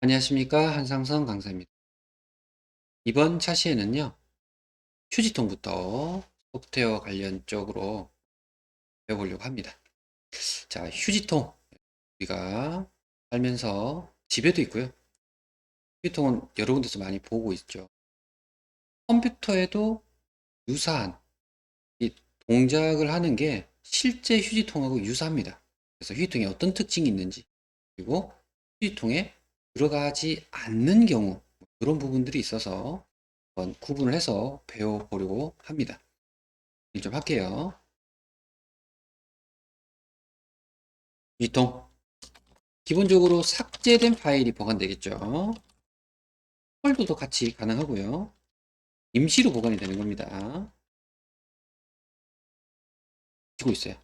안녕하십니까. 한상선 강사입니다. 이번 차시에는요, 휴지통부터 소프트웨어 관련 쪽으로 배워보려고 합니다. 자, 휴지통. 우리가 살면서 집에도 있고요. 휴지통은 여러 군데서 많이 보고 있죠. 컴퓨터에도 유사한 이 동작을 하는 게 실제 휴지통하고 유사합니다. 그래서 휴지통에 어떤 특징이 있는지, 그리고 휴지통에 들어가지 않는 경우, 그런 부분들이 있어서 한번 구분을 해서 배워보려고 합니다. 일 좀 할게요. 휴지통. 기본적으로 삭제된 파일이 보관되겠죠. 폴더도 같이 가능하고요. 임시로 보관이 되는 겁니다. 지고 있어요.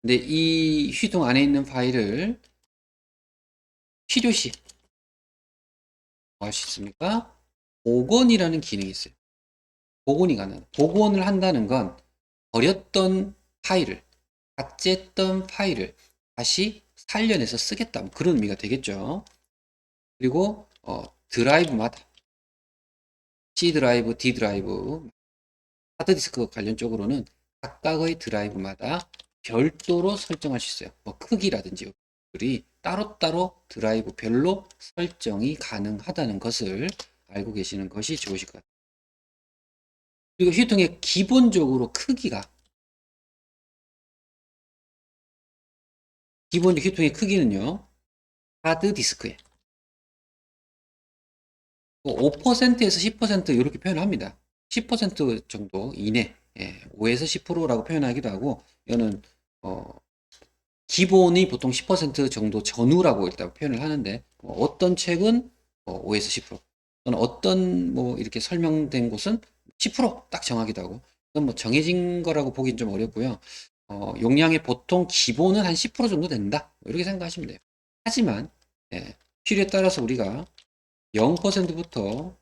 근데 이 휴지통 안에 있는 파일을 필요시 뭐 할 수 있습니까? 복원이라는 기능이 있어요. 복원이 가능. 복원을 한다는 건 버렸던 파일을, 삭제했던 파일을 다시 살려내서 쓰겠다. 뭐 그런 의미가 되겠죠. 그리고 드라이브마다 C 드라이브, D 드라이브, 하드디스크 관련 쪽으로는 각각의 드라이브마다 별도로 설정할 수 있어요. 뭐 크기라든지 이 따로따로 드라이브별로 설정이 가능하다는 것을 알고 계시는 것이 좋으실 것 같아요. 그리고 휴통의 기본적으로 크기가 기본 휴통의 크기는요. 하드디스크에 5%에서 10% 이렇게 표현합니다. 10% 정도 이내, 5에서 10%라고 표현하기도 하고, 이거는 기본이 보통 10% 정도 전후라고 일단 표현을 하는데, 어떤 책은 5에서 10%, 또는 어떤 뭐 이렇게 설명된 곳은 10%딱 정하기도 하고, 그건 뭐 정해진 거라고 보기는 좀 어렵고요. 용량의 보통 기본은 한 10% 정도 된다. 뭐 이렇게 생각하시면 돼요. 하지만, 필요에 따라서 우리가 0%부터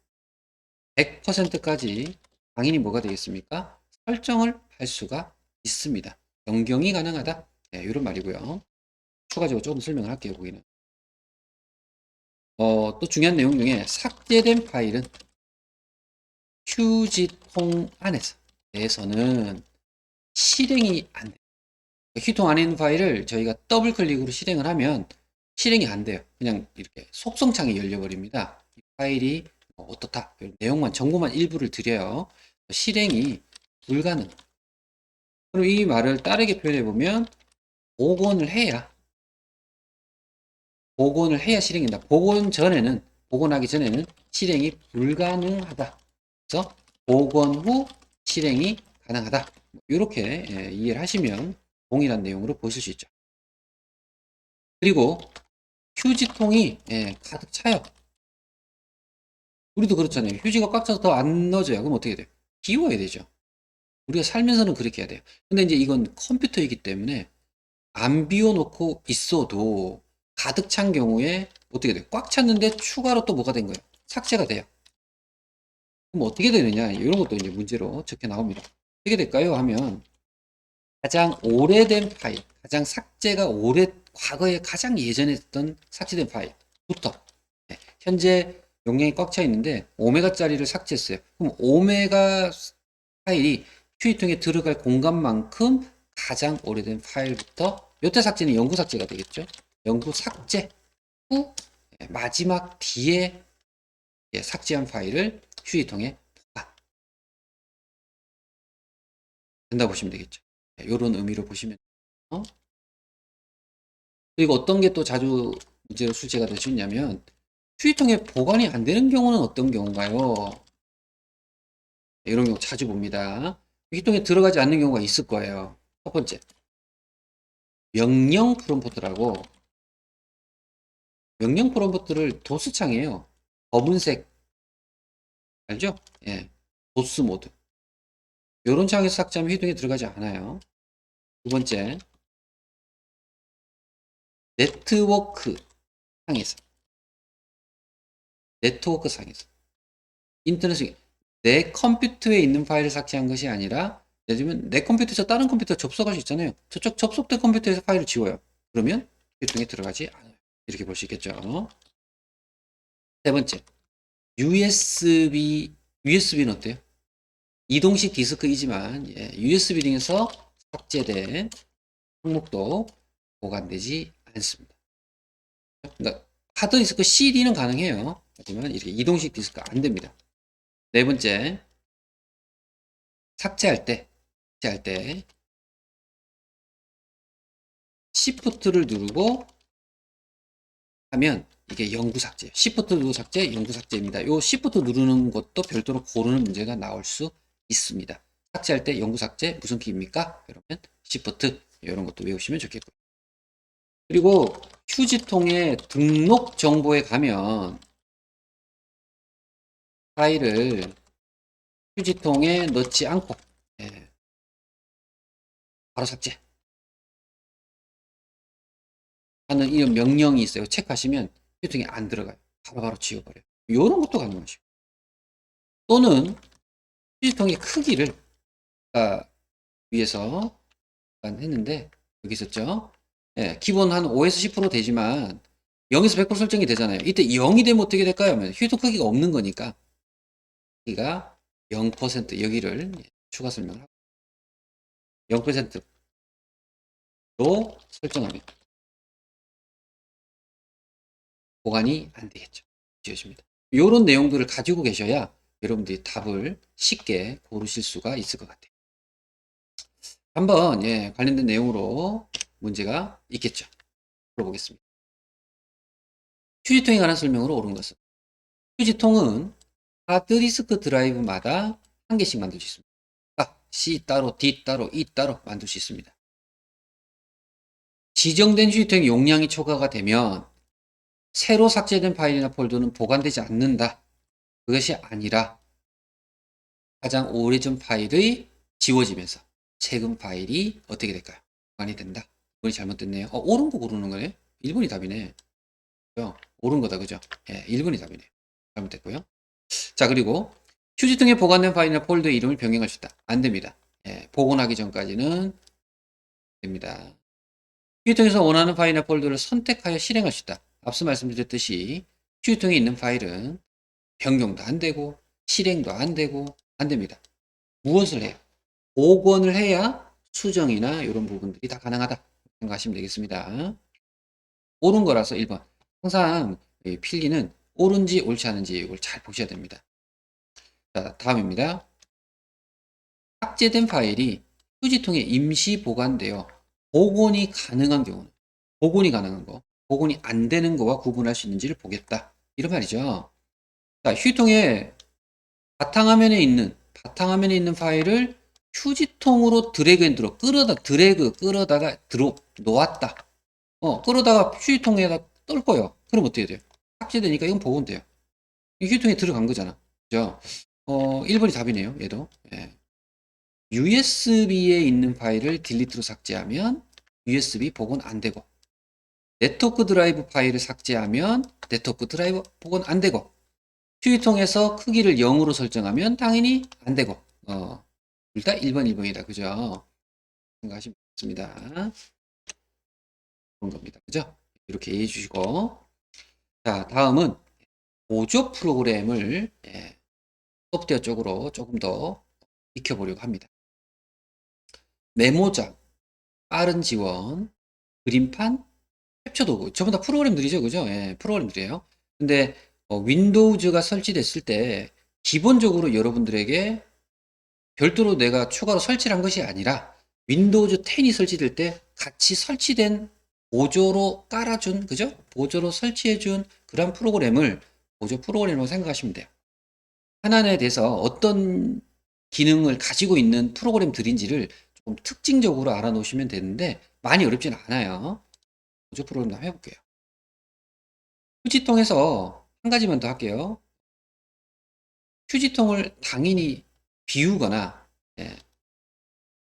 100%까지 당연히 뭐가 되겠습니까? 설정을 할 수가 있습니다. 변경이 가능하다. 이런 말이고요. 추가적으로 조금 설명을 할게요, 거기는. 또 중요한 내용 중에 삭제된 파일은 휴지통 내에서는 실행이 안 돼요. 휴지통 안에 있는 파일을 저희가 더블 클릭으로 실행을 하면 실행이 안 돼요. 그냥 이렇게 속성창이 열려버립니다. 이 파일이 어떻다. 내용만, 정보만 일부를 드려요. 실행이 불가능. 그럼 이 말을 다르게 표현해보면 복원을 해야 실행이 된다. 복원하기 전에는 실행이 불가능하다. 그래서 복원 후 실행이 가능하다. 이렇게 이해를 하시면 동일한 내용으로 보실 수 있죠. 그리고 휴지통이 가득 차요. 우리도 그렇잖아요. 휴지가 꽉 차서 더 안 넣어져요. 그럼 어떻게 돼요? 비워야 되죠. 우리가 살면서는 그렇게 해야 돼요. 근데 이제 이건 컴퓨터이기 때문에 안 비워놓고 있어도 가득 찬 경우에 어떻게 돼요? 꽉 찼는데 추가로 또 뭐가 된 거예요? 삭제가 돼요. 그럼 어떻게 되느냐? 이런 것도 이제 문제로 적혀 나옵니다. 어떻게 될까요? 하면 가장 오래된 파일, 가장 삭제가 과거에 가장 예전에 했던 삭제된 파일부터 현재 용량이 꽉 차 있는데 오메가짜리를 삭제했어요. 그럼 오메가 파일이 휴지통에 들어갈 공간만큼 가장 오래된 파일부터 몇 대 삭제는 영구 삭제가 되겠죠. 영구 삭제 후 마지막 뒤에 삭제한 파일을 휴지통에 된다 보시면 되겠죠. 이런 의미로 보시면 돼요. 그리고 어떤 게 또 자주 문제로 출제가 될 수 있냐면 휴지통에 보관이 안 되는 경우는 어떤 경우인가요? 이런 경우 자주 봅니다. 휴지통에 들어가지 않는 경우가 있을 거예요. 첫 번째, 명령 프롬프트라고 명령 프롬프트를 도스창이에요. 검은색 알죠? 예, 도스 모드. 이런 창에서 삭제하면 휴지통에 들어가지 않아요. 두 번째, 네트워크 상에서 네트워크 상에서 인터넷에 내 컴퓨터에 있는 파일을 삭제한 것이 아니라 예를 들면 내 컴퓨터에서 다른 컴퓨터 접속할 수 있잖아요. 저쪽 접속된 컴퓨터에서 파일을 지워요. 그러면 휴통에 들어가지 않아요. 이렇게 볼 수 있겠죠. 세 번째, USB는 어때요? 이동식 디스크이지만 USB 등에서 삭제된 항목도 보관되지 않습니다. 그러니까 하드디스크 CD는 가능해요. 하지만 이렇게 이동식 디스크 안 됩니다. 네 번째, 삭제할 때 Shift를 누르고 하면 이게 영구 삭제. Shift 누르고 삭제, 영구 삭제입니다. 요 Shift 누르는 것도 별도로 고르는 문제가 나올 수 있습니다. 삭제할 때 영구 삭제 무슨 키입니까? 그러면 Shift 이런 것도 외우시면 좋겠고요. 그리고 휴지통에 등록 정보에 가면 파일을 휴지통에 넣지 않고 바로 삭제 하는 이런 명령이 있어요. 체크하시면 휴지통에 안 들어가요. 바로바로 지워버려요. 이런 것도 가능하시고 또는 휴지통의 크기를 위해서 했는데 여기 있었죠. 기본 한 5에서 10% 되지만 0에서 100% 설정이 되잖아요. 이때 0이 되면 어떻게 될까요? 하면 휴지통 크기가 없는 거니까 크기가 0% 여기를 추가 설명을 하고 0%로 설정하면 보관이 안 되겠죠. 지워집니다. 이런 내용들을 가지고 계셔야 여러분들이 답을 쉽게 고르실 수가 있을 것 같아요. 한번 관련된 내용으로 문제가 있겠죠. 풀어보겠습니다. 휴지통에 관한 설명으로 옳은 것은 휴지통은 하드디스크 드라이브마다 한 개씩 만들 수 있습니다. C 따로, D 따로, E 따로 만들 수 있습니다. 지정된 휴지통의 용량이 초과가 되면 새로 삭제된 파일이나 폴더는 보관되지 않는다. 그것이 아니라 가장 오래전 파일의 지워지면서 최근 파일이 어떻게 될까요? 보관이 된다. 1번이 잘못됐네요. 옳은 거 고르는 거네. 1번이 답이네. 옳은 거다. 그죠? 1번이 답이네요. 잘못됐고요. 자, 그리고 휴지통에 보관된 파일이나 폴더의 이름을 변경할 수 있다. 안 됩니다. 복원하기 전까지는 됩니다. 휴지통에서 원하는 파일이나 폴더를 선택하여 실행할 수 있다. 앞서 말씀드렸듯이 휴지통에 있는 파일은 변경도 안 되고 실행도 안 되고 안 됩니다. 무엇을 해요? 복원을 해야 수정이나 이런 부분들이 다 가능하다 생각하시면 되겠습니다. 옳은 거라서 1번. 항상 필기는 옳은지 옳지 않은지 이걸 잘 보셔야 됩니다. 자, 다음입니다. 삭제된 파일이 휴지통에 임시 보관되어 복원이 가능한 경우는 복원이 가능한 거, 복원이 안 되는 거와 구분할 수 있는지를 보겠다. 이런 말이죠. 자, 휴지통에 바탕화면에 있는 파일을 휴지통으로 드래그 앤 드롭, 끌어다가 드롭, 놓았다. 끌어다가 휴지통에다 뜰 거예요. 그럼 어떻게 돼요? 삭제되니까 이건 복원돼요. 휴지통에 들어간 거잖아. 그죠? 1번이 답이네요. 얘도. USB에 있는 파일을 딜리트로 삭제하면 USB 복원 안 되고, 네트워크 드라이브 파일을 삭제하면 네트워크 드라이브 복원 안 되고, 휴지통에서 크기를 0으로 설정하면 당연히 안 되고, 둘 다 1번, 1번이다. 그죠? 생각하시면 좋습니다. 그런 겁니다. 그죠? 이렇게 이해해 주시고. 자, 다음은 보조 프로그램을 소프트웨어 쪽으로 조금 더 익혀보려고 합니다. 메모장, 빠른 지원, 그림판, 캡처 도구. 전부 다 프로그램들이죠. 그죠? 프로그램들이에요. 근데 윈도우즈가 설치됐을 때 기본적으로 여러분들에게 별도로 내가 추가로 설치를 한 것이 아니라 윈도우즈 10이 설치될 때 같이 설치된 보조로 깔아준, 그죠? 보조로 설치해준 그런 프로그램을 보조 프로그램으로 생각하시면 돼요. 하나에 대해서 어떤 기능을 가지고 있는 프로그램들인지를 좀 특징적으로 알아놓으시면 되는데 많이 어렵지는 않아요. 보조 프로그램 한번 해볼게요. 휴지통에서 한 가지만 더 할게요. 휴지통을 당연히 비우거나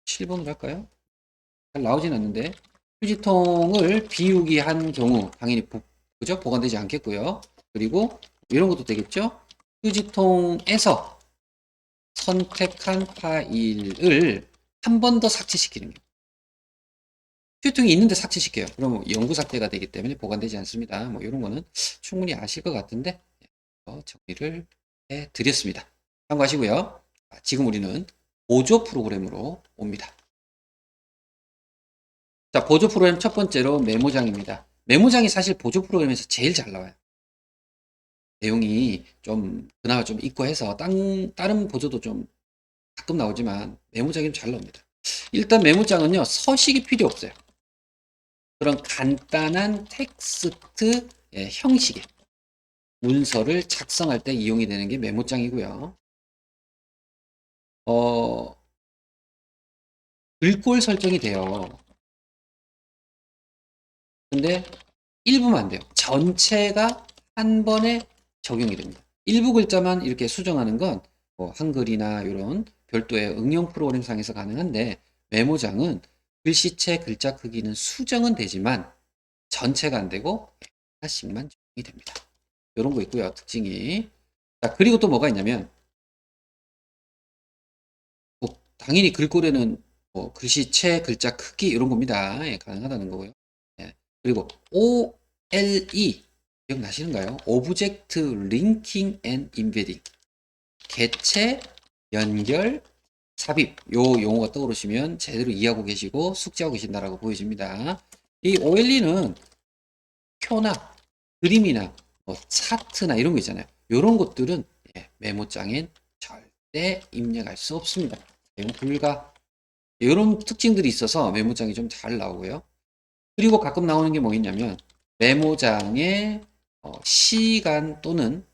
7번으로 할까요? 잘 나오진 않는데 휴지통을 비우기 한 경우 당연히 그죠? 보관되지 않겠고요. 그리고 이런 것도 되겠죠? 휴지통에서 선택한 파일을 한 번 더 삭제시키는 경우. 휴지통이 있는데 삭제시켜요. 그러면 영구 삭제가 되기 때문에 보관되지 않습니다. 뭐 이런 거는 충분히 아실 것 같은데 정리를 해 드렸습니다. 참고하시고요. 지금 우리는 보조 프로그램으로 옵니다. 자, 보조 프로그램 첫 번째로 메모장입니다. 메모장이 사실 보조 프로그램에서 제일 잘 나와요. 내용이 좀 그나마 좀 있고 해서 다른 보조도 좀 가끔 나오지만 메모장이 잘 나옵니다. 일단 메모장은요, 서식이 필요 없어요. 그런 간단한 텍스트 형식의 문서를 작성할 때 이용이 되는 게 메모장이고요. 글꼴 설정이 돼요. 근데 일부만 안 돼요. 전체가 한 번에 적용이 됩니다. 일부 글자만 이렇게 수정하는 건 뭐 한글이나 이런 별도의 응용 프로그램 상에서 가능한데, 메모장은 글씨체 글자 크기는 수정은 되지만 전체가 안 되고 하나씩만 적용이 됩니다. 이런 거 있고요. 특징이. 자, 그리고 또 뭐가 있냐면, 뭐 당연히 글꼴에는 뭐 글씨체 글자 크기 이런 겁니다. 예, 가능하다는 거고요. 예. 그리고 OLE 기억나시는가요? 오브젝트 링킹 앤 인베딩. 개체, 연결, 삽입. 요 용어가 떠오르시면 제대로 이해하고 계시고 숙지하고 계신다라고 보여집니다. 이 OLE는 표나 그림이나 뭐 차트나 이런 거 있잖아요. 이런 것들은 메모장엔 절대 입력할 수 없습니다. 사용 불가. 이런 특징들이 있어서 메모장이 좀 잘 나오고요. 그리고 가끔 나오는 게 뭐겠냐면, 메모장에 시간 또는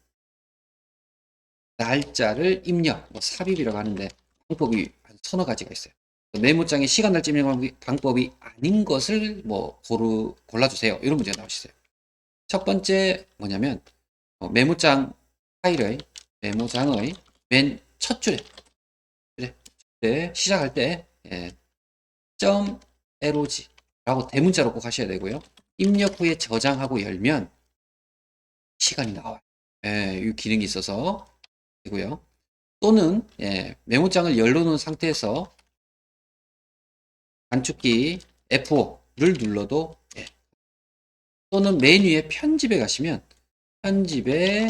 날짜를 입력, 뭐 삽입이라고 하는데 방법이 한 서너 가지가 있어요. 메모장에 시간 날짜 입력 방법이 아닌 것을 뭐 골라주세요. 이런 문제가 나오시어요. 첫 번째 뭐냐면, 메모장 파일의 메모장의 맨 첫 줄에 시작할 때 .log 라고 대문자로 꼭 하셔야 되고요. 입력 후에 저장하고 열면 시간이 나와요. 이 기능이 있어서 되고요. 또는 메모장을 열어놓은 상태에서 단축키 F5를 눌러도 또는 메뉴에 편집에 가시면 편집에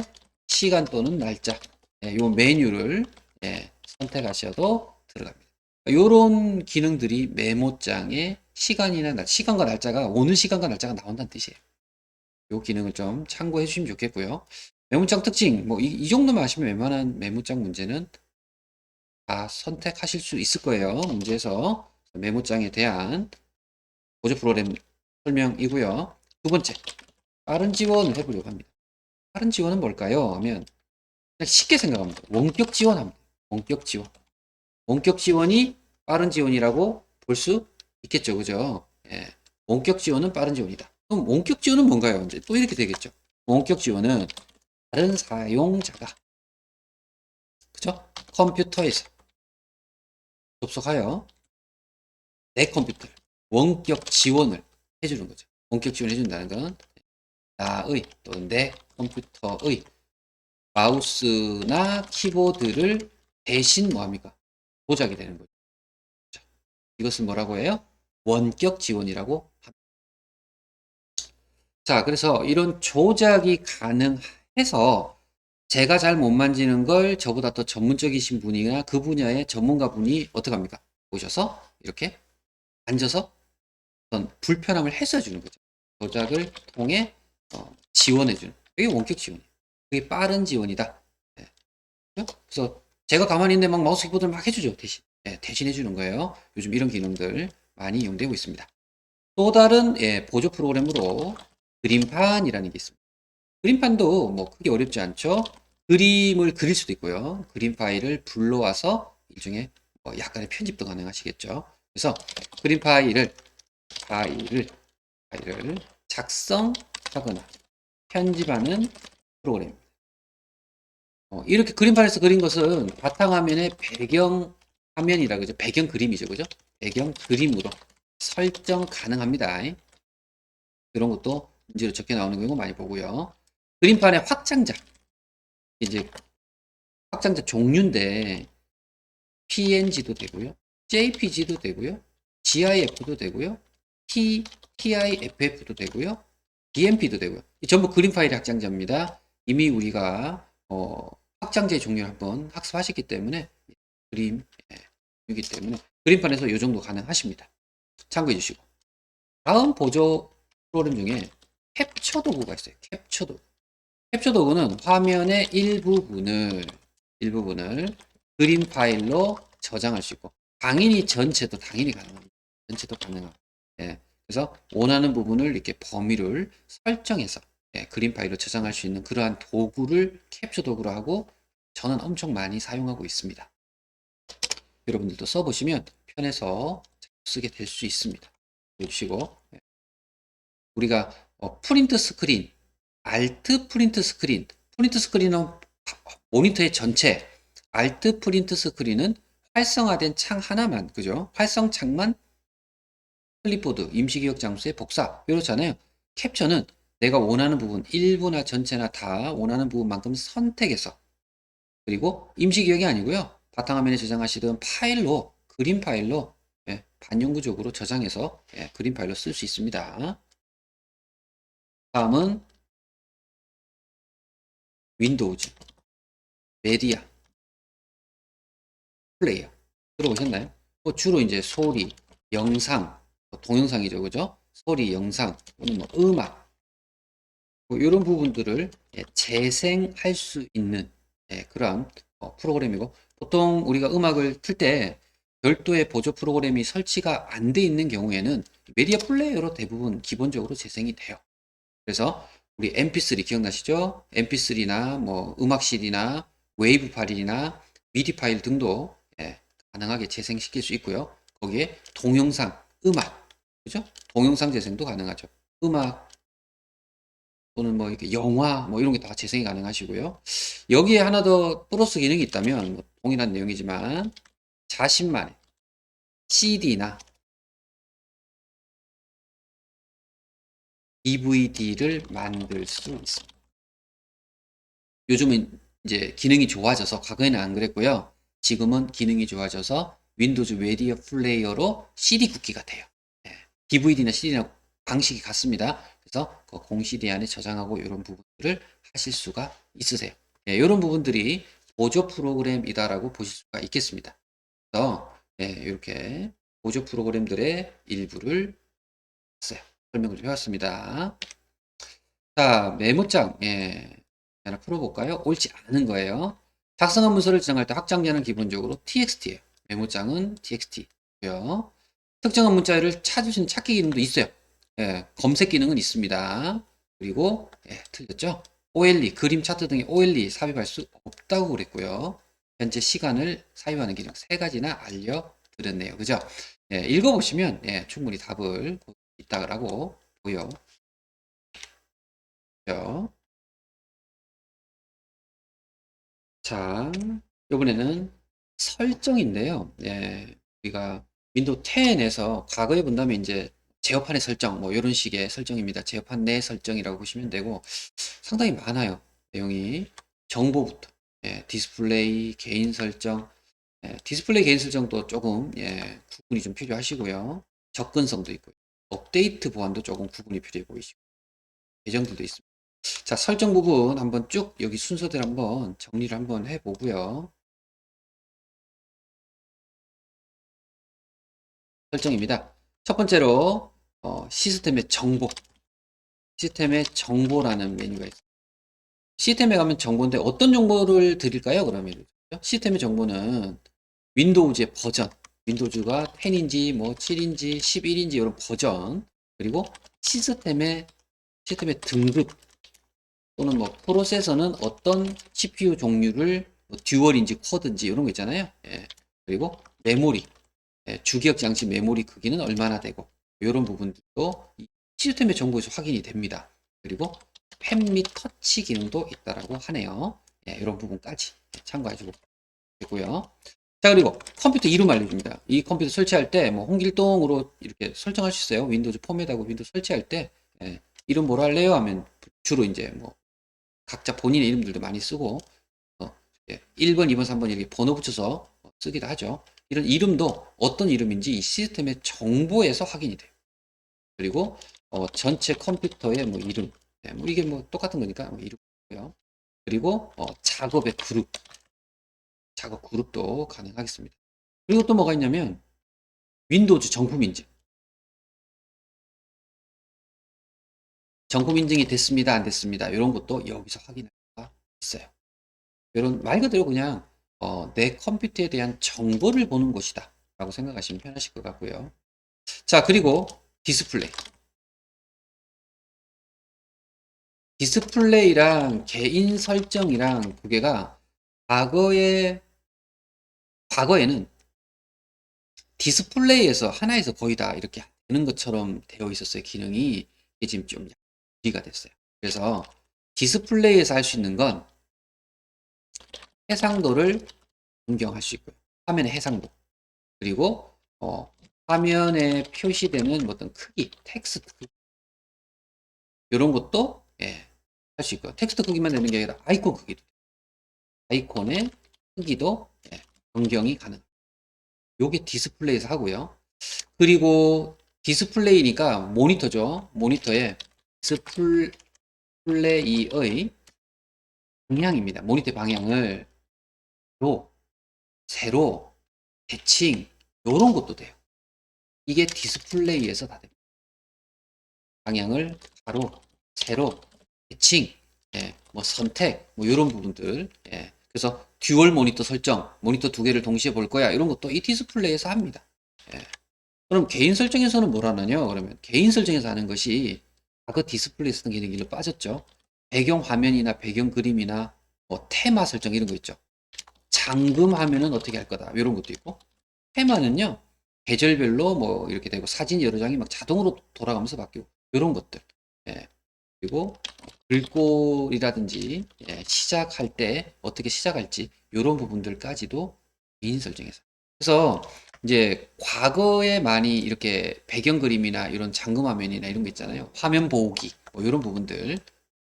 시간 또는 날짜 이 메뉴를 선택하셔도 들어갑니다. 이런 기능들이 메모장에 시간과 날짜가 오늘 시간과 날짜가 나온다는 뜻이에요. 이 기능을 좀 참고해 주시면 좋겠고요. 메모장 특징 뭐 이 정도만 아시면 웬만한 메모장 문제는 다 선택하실 수 있을 거예요. 문제에서 메모장에 대한 보조 프로그램 설명이고요. 두 번째, 빠른 지원을 해보려고 합니다. 빠른 지원은 뭘까요? 하면 그냥 쉽게 생각합니다. 원격 지원합니다. 원격 지원. 원격 지원이 빠른 지원이라고 볼 수 있겠죠. 그죠? 원격 지원은 빠른 지원이다. 그럼 원격 지원은 뭔가요? 이제 또 이렇게 되겠죠. 원격 지원은 다른 사용자가 그죠? 컴퓨터에서 접속하여 내 컴퓨터를 원격 지원을 해주는 거죠. 원격 지원을 해준다는 건 나의 또는 내 컴퓨터의 마우스나 키보드를 대신 뭐합니까? 조작이 되는 거죠. 이것을 뭐라고 해요? 원격 지원이라고 합니다. 자, 그래서 이런 조작이 가능해서 제가 잘 못 만지는 걸 저보다 더 전문적이신 분이나 그 분야의 전문가 분이 어떻게 합니까? 오셔서 이렇게 앉아서 어떤 불편함을 해소해 주는 거죠. 조작을 통해 지원해 주는. 이게 원격 지원이에요. 이게 빠른 지원이다. 네. 그래서 제가 가만히 있는데 막 마우스 키보드를 막 해주죠. 대신. 대신 해주는 거예요. 요즘 이런 기능들 많이 이용되고 있습니다. 또 다른 보조 프로그램으로 그림판이라는 게 있습니다. 그림판도 뭐 크게 어렵지 않죠. 그림을 그릴 수도 있고요. 그림 파일을 불러와서 일종의 뭐 약간의 편집도 가능하시겠죠. 그래서 그림 파일을 작성하거나 편집하는 프로그램입니다. 이렇게 그림판에서 그린 것은 바탕화면의 배경화면이라 그죠? 배경 그림이죠. 그죠? 배경 그림으로 설정 가능합니다. 이런 것도 문제로 적혀 나오는 경우 많이 보고요. 그림판의 확장자. 이제 확장자 종류인데 PNG도 되고요. JPG도 되고요. GIF도 되고요. TIFF도 되고요. BMP도 되고요. 전부 그림 파일의 확장자입니다. 이미 우리가 확장제 종류를 한번 학습하셨기 때문에 그림 이기 때문에 그림판에서 이 정도 가능하십니다. 참고해 주시고 다음 보조 프로그램 중에 캡처 도구가 있어요. 캡처 도구. 캡처 도구는 화면의 일부분을 그림 파일로 저장할 수 있고 당연히 전체도 당연히 가능합니다. 전체도 가능합니다. 예, 그래서 원하는 부분을 이렇게 범위를 설정해서 그림 파일로 저장할 수 있는 그러한 도구를 캡처 도구로 하고 저는 엄청 많이 사용하고 있습니다. 여러분들도 써보시면 편해서 쓰게 될 수 있습니다. 보시고 우리가 프린트 스크린, 알트 프린트 스크린, 프린트 스크린은 모니터의 전체, 알트 프린트 스크린은 활성화된 창 하나만, 그죠? 활성창만 클립보드, 임시기억 장소에 복사, 이렇잖아요. 캡처는 내가 원하는 부분, 일부나 전체나 다 원하는 부분만큼 선택해서, 그리고 임시기억이 아니고요. 바탕화면에 저장하시던 파일로, 그림 파일로, 반영구적으로 저장해서 그림 파일로 쓸 수 있습니다. 다음은 윈도우즈, 메디아, 플레이어 들어보셨나요? 주로 이제 소리, 영상, 동영상이죠, 그죠? 소리, 영상, 또는 뭐 음악, 이런 부분들을 재생할 수 있는 그런 프로그램이고 보통 우리가 음악을 틀 때 별도의 보조 프로그램이 설치가 안 돼 있는 경우에는 메디아 플레이어로 대부분 기본적으로 재생이 돼요. 그래서 우리 MP3 기억나시죠? MP3나 뭐 음악 CD나 웨이브 파일이나 미디 파일 등도 가능하게 재생시킬 수 있고요. 거기에 동영상, 음악, 그죠? 동영상 재생도 가능하죠. 음악 또는 뭐 이렇게 영화 뭐 이런 게 다 재생이 가능하시고요. 여기에 하나 더 플러스 기능이 있다면 뭐 동일한 내용이지만 자신만의 CD나 DVD를 만들 수 있습니다. 요즘은 이제 기능이 좋아져서 과거에는 안 그랬고요. 지금은 기능이 좋아져서 윈도우즈 메디어 플레이어로 CD 굽기가 돼요. DVD나 CD나 방식이 같습니다. 그래서 그 공 CD 안에 저장하고 이런 부분들을 하실 수가 있으세요. 이런 부분들이 보조 프로그램이다라고 보실 수가 있겠습니다. 그래서 이렇게 보조 프로그램들의 일부를 설명을 좀 해왔습니다. 자, 메모장 하나 풀어볼까요? 옳지 않은 거예요. 작성한 문서를 저장할 때 확장자는 기본적으로 txt예요. 메모장은 txt고요. 특정한 문자를 찾으시는 찾기 기능도 있어요. 검색 기능은 있습니다. 그리고 틀렸죠? OLE, 그림 차트 등의 OLE 삽입할 수 없다고 그랬고요. 현재 시간을 삽입하는 기능 세 가지나 알려드렸네요. 그죠? 읽어보시면 충분히 답을 있다고 보여. 자, 이번에는 설정인데요. 우리가 윈도우 10에서 과거에 본다면 이제 제어판의 설정, 뭐 이런 식의 설정입니다. 제어판 내 설정이라고 보시면 되고 상당히 많아요. 내용이 정보부터 디스플레이, 개인 설정, 디스플레이 개인 설정도 조금 구분이 좀 필요하시고요. 접근성도 있고요. 업데이트 보안도 조금 구분이 필요해 보이시고 계정들도 있습니다. 자, 설정 부분 한번 쭉 여기 순서대로 한번 정리를 한번 해보고요. 설정입니다. 첫 번째로 시스템의 정보, 시스템의 정보라는 메뉴가 있습니다. 시스템에 가면 정보인데 어떤 정보를 드릴까요? 그러면 시스템의 정보는 윈도우즈의 버전, 윈도우즈가 10인지 뭐 7인지 11인지 이런 버전, 그리고 시스템의 등급 또는 뭐 프로세서는 어떤 CPU 종류를 뭐 듀얼인지 쿼드인지 이런 거 있잖아요. 그리고 메모리, 주기억 장치 메모리 크기는 얼마나 되고 이런 부분들도 이 시스템의 정보에서 확인이 됩니다. 그리고 펜 및 터치 기능도 있다라고 하네요. 이런 부분까지 참고하시고 되고요. 자, 그리고 컴퓨터 이름 알려줍니다. 이 컴퓨터 설치할 때 뭐 홍길동으로 이렇게 설정할 수 있어요. 윈도우즈 포맷하고 윈도우 설치할 때 이름 뭐로 할래요? 하면 주로 이제 뭐 각자 본인의 이름들도 많이 쓰고 1번, 2번, 3번 이렇게 번호 붙여서 쓰기도 하죠. 이런 이름도 어떤 이름인지 이 시스템의 정보에서 확인이 돼요. 그리고 전체 컴퓨터의 뭐 이름, 뭐 이게 뭐 똑같은 거니까 뭐 이름이고요. 그리고 작업의 그룹, 작업 그룹도 가능하겠습니다. 그리고 또 뭐가 있냐면 윈도우즈 정품 인증. 정품 인증이 됐습니다, 안 됐습니다. 이런 것도 여기서 확인할 수가 있어요. 이런 말 그대로 그냥 내 컴퓨터에 대한 정보를 보는 곳이다 라고 생각하시면 편하실 것 같고요. 자, 그리고 디스플레이. 디스플레이랑 개인 설정이랑 두 개가 과거에는 디스플레이에서 하나에서 거의 다 이렇게 되는 것처럼 되어 있었어요. 기능이. 이게 지금 좀 유지가 됐어요. 그래서 디스플레이에서 할 수 있는 건 해상도를 변경할 수 있고요. 화면의 해상도. 그리고 화면에 표시되는 어떤 크기, 텍스트 크기 이런 것도 할 수 있고요. 텍스트 크기만 되는 게 아니라 아이콘 크기도, 아이콘의 크기도 변경이 가능. 요게 디스플레이에서 하고요. 그리고 디스플레이니까 모니터죠. 모니터에 디스플레이의 방향입니다. 모니터 방향을 로, 세로, 대칭 요런 것도 돼요. 이게 디스플레이에서 다 됩니다. 방향을 가로, 세로, 대칭, 뭐 선택, 뭐 이런 부분들. 그래서 듀얼 모니터 설정, 모니터 두 개를 동시에 볼 거야. 이런 것도 이 디스플레이에서 합니다. 그럼 개인 설정에서는 뭘 하느냐? 그러면 개인 설정에서 하는 것이 과거 디스플레이 쓰던 기능이 빠졌죠. 배경 화면이나 배경 그림이나 뭐 테마 설정 이런 거 있죠. 잠금 화면은 어떻게 할 거다. 이런 것도 있고. 테마는요. 계절별로 뭐 이렇게 되고 사진 여러 장이 막 자동으로 돌아가면서 바뀌고 이런 것들. 그리고 글꼴이라든지 시작할 때 어떻게 시작할지 이런 부분들까지도 개인 설정에서. 그래서 이제 과거에 많이 이렇게 배경 그림이나 이런 잠금 화면이나 이런 거 있잖아요. 화면 보기 뭐 이런 부분들